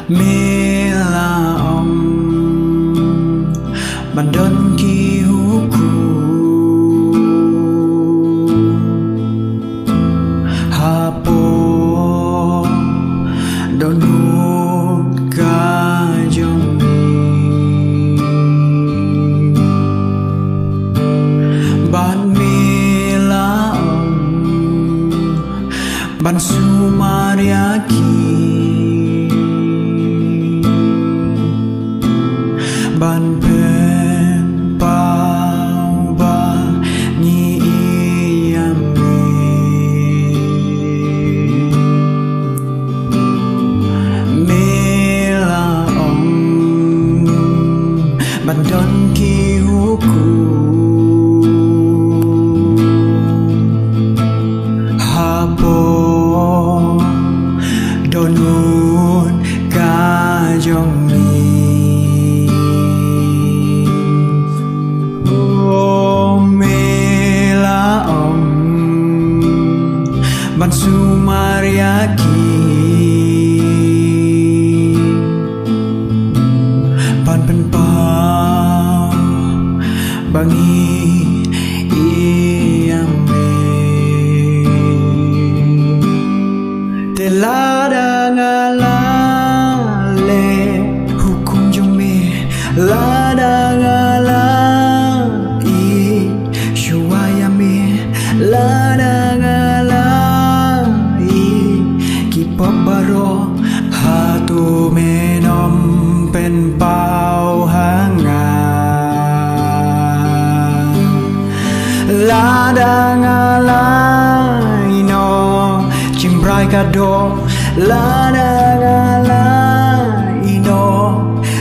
Mila Bandon ki huku Hapo Donut kajomi Ban Mila Ban Sumariaki Ban pen pau ba ni iyami Mila ban don ki huku Hapo donun kajomi Ban Sumariaki Ban pen pau bangi iyame Telada ngalale hukum jome lada ngalai shuayame lada Pabaro hatu menom pen pau hangat Lada ngalai no cimbrai kado Lada ngalai no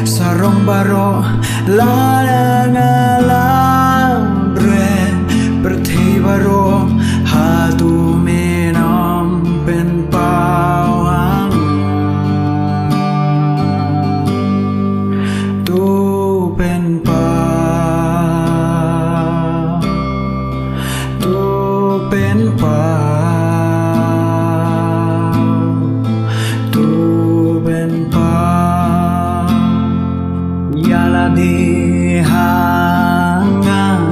sarong baro Lada ngalai berthi baro hatu menom pen pau di hangat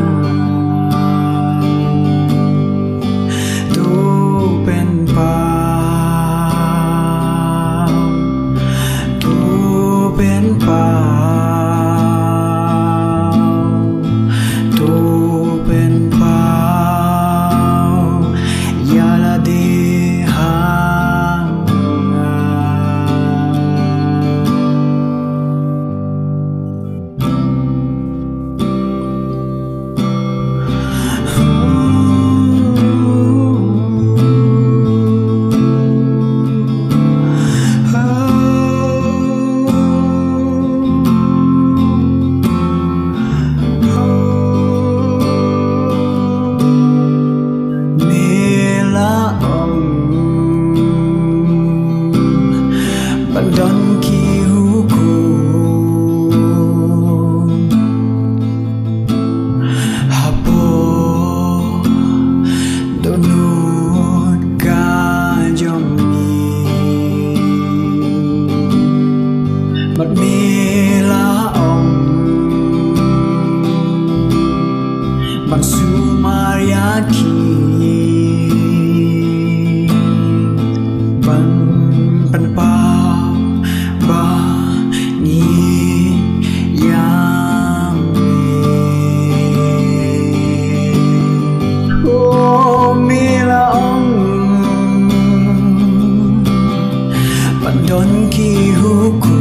tu pen pau tu pen pau tu pen pau yala di Bandon ki huku Hapo donut kajomi Mat Mila Ban Sumariaki Ban pen pau Bandon ki huku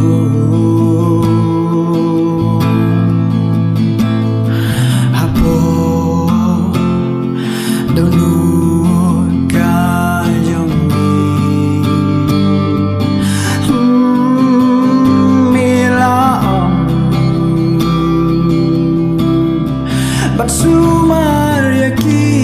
Hapo donut kajomi Mila Ban Sumariaki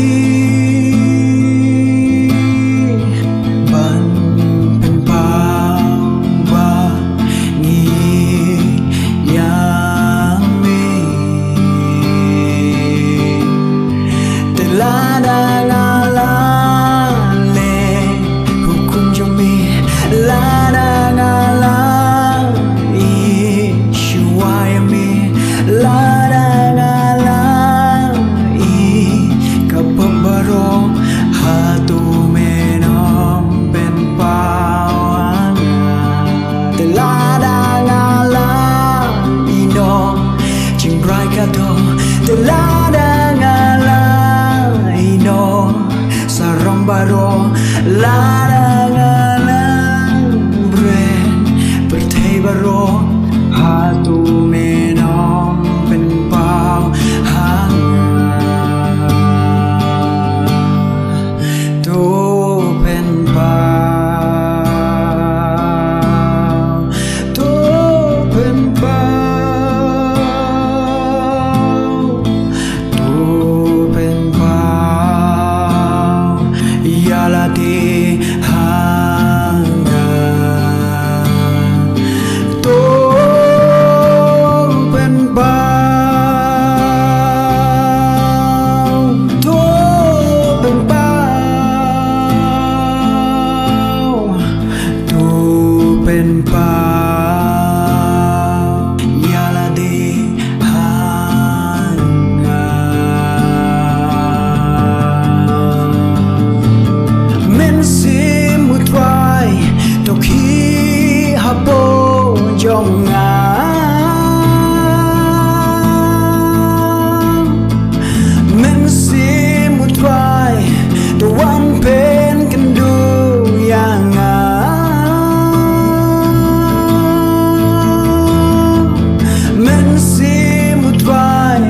trong mình xin một vài tuan pen kan du yang mình xin một vài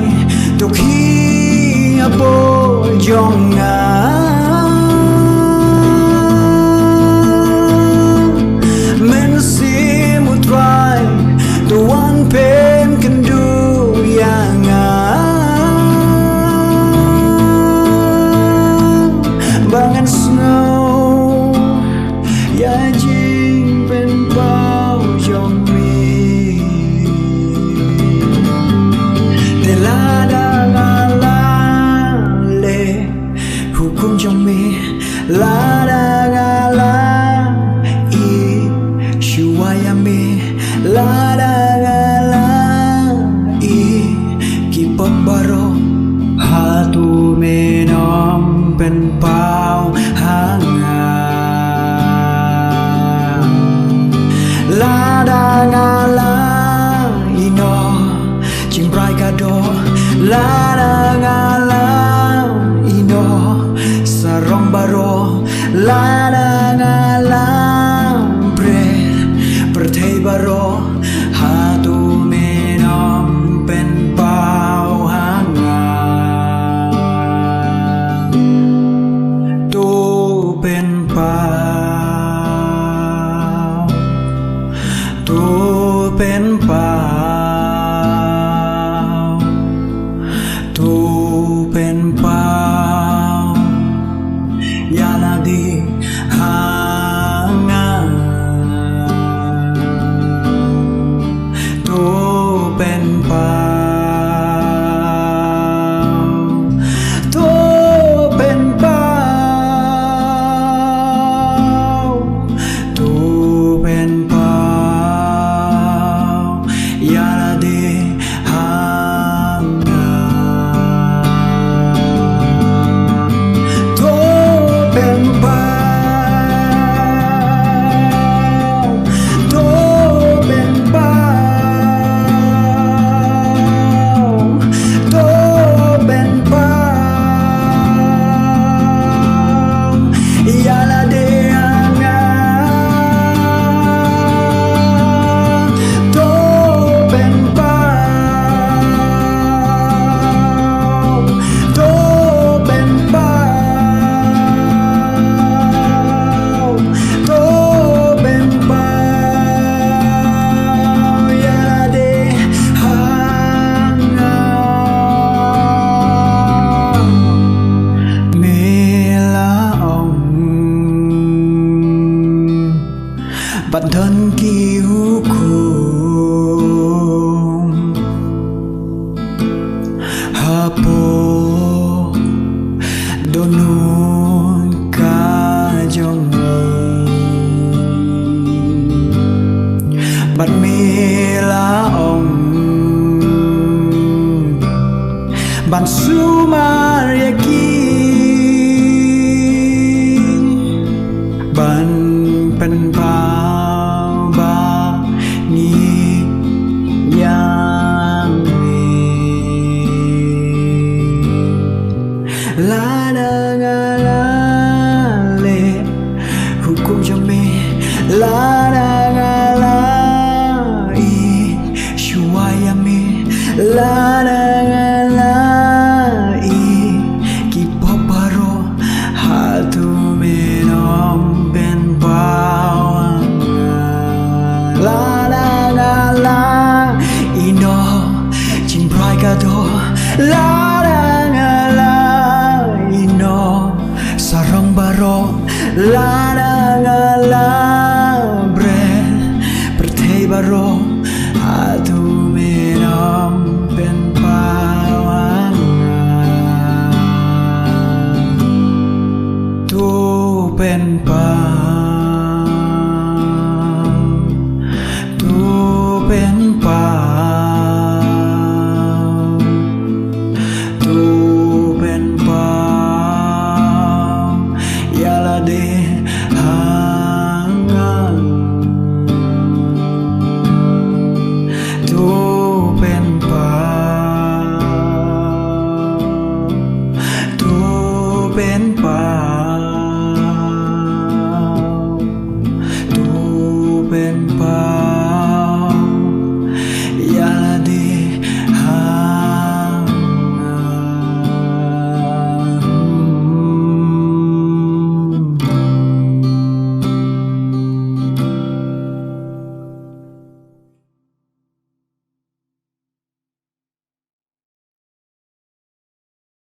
tu khi abo trong mình xin một vài tuan pen kan du yang bangan snow ya jing bên bao trong mi để la da la le hukum trong mi la da la i shuaya mi la da la i kipop baro hatu menom pen pau hanga la da la ino chim prai kado la da la ino sarong baro la da la bre perthei baro hatu menom pen pau hanga pen pau tu pen pau tu pen pau ya la di hanga tu pen pau tu pen pau tu pen pau ya la de hanga tu pen pau tu pen pau tu pen pau ya la de bản thân kiêu cùng hapo donun ka jong bản mi la ông bản su mariaki bản pen pa la da la le hukum jame la da la i shuaya me la da la i kipop baro hatu menom pen pau la da la ino chim prai kado la sarong baro la la bre perthei baro hatu menom pen pawang tu pen pa